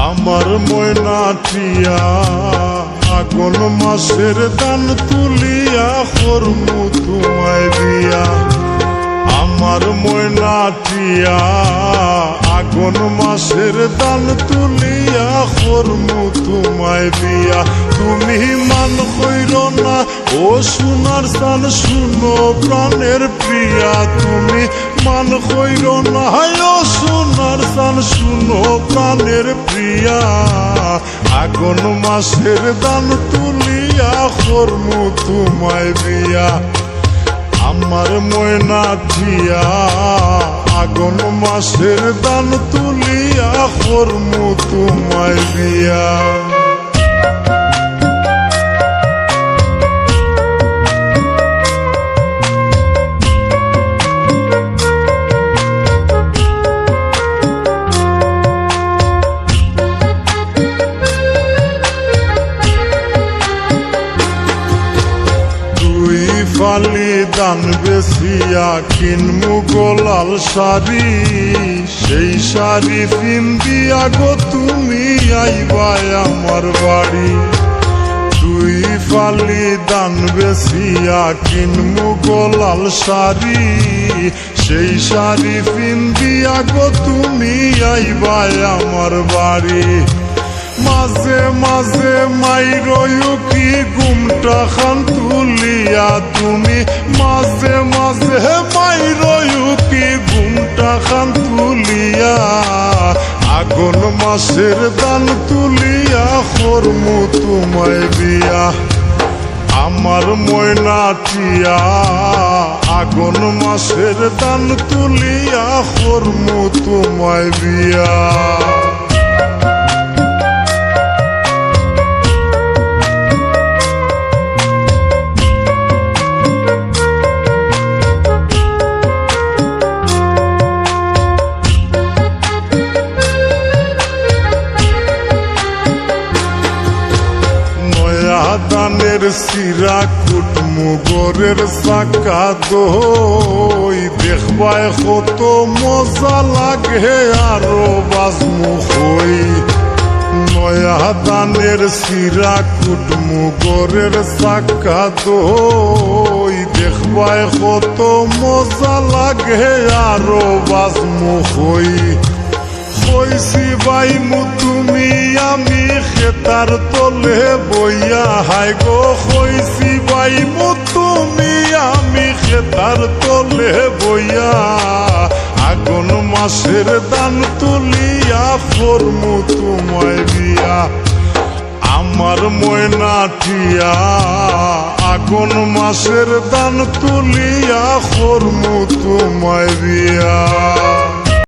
আমার ময়না টিয়া আগুন মাসের দান তুলিয়া করমু তোমায় বিয়া। আমার ময়না টিয়া আগুন মাসের দান তুলিয়া করমু তোমায় বিয়া। তুমি মান কইর না ও সোনার চান শুনো প্রাণের প্রিয়া। তুমি মান কইর না ও সোনার চান শুনো প্রাণের প্রিয়া। আগুন মাসের দান তুলিয়া করমু তোমায় বিয়া। আমার ময়না টিয়া আগুন মাসের দান তুলিয়া করমু তোমায় বিয়া। ফালি দান বেসিয়া কিনমু গোলাল শাড়ি। সেই শাড়ি পিন্দিয়া গো তুমি আইবাই আমার বাড়ি। দুই ফালি দান বেসিয়া কিনমু গোলাল শাড়ি। সেই শাড়ি পিন্দিয়া গো তুমি আইবাই আমার বাড়ি। মাঝে মাঝে মাইরয়ু কি ঘুমটা খান তুলিয়া তুমি। মাঝে মাঝে মাইরয়ু কি ঘুমটা খান তুলিয়া। আগুন মাসের দান তুলিয়া করমু তোমায় বিয়া। আমার ময়না টিয়া আগুন মাসের দান তুলিয়া করমু তোমায় বিয়া। দানের সিরা কুটমু গরের চাকা দই। দেখবায় কত মজা লাগে আরো বাজমু হই। নয়া দানের সিরা কুটমু গরের চাকা দই। দেখবায় কত মজা লাগে আরো বাজমু হই। কইছি বাইমু তুমি আমি খেতার তলে বইয়া। হাই গো কইছি বাইমু তুমি আমি খেতার তলে বইয়া। আগুন মাসের দান তুলিয়া করমু তোমায় বিয়া। আমার ময়না টিয়া আগুন মাসের দান তুলিয়া করমু তোমায় বিয়া।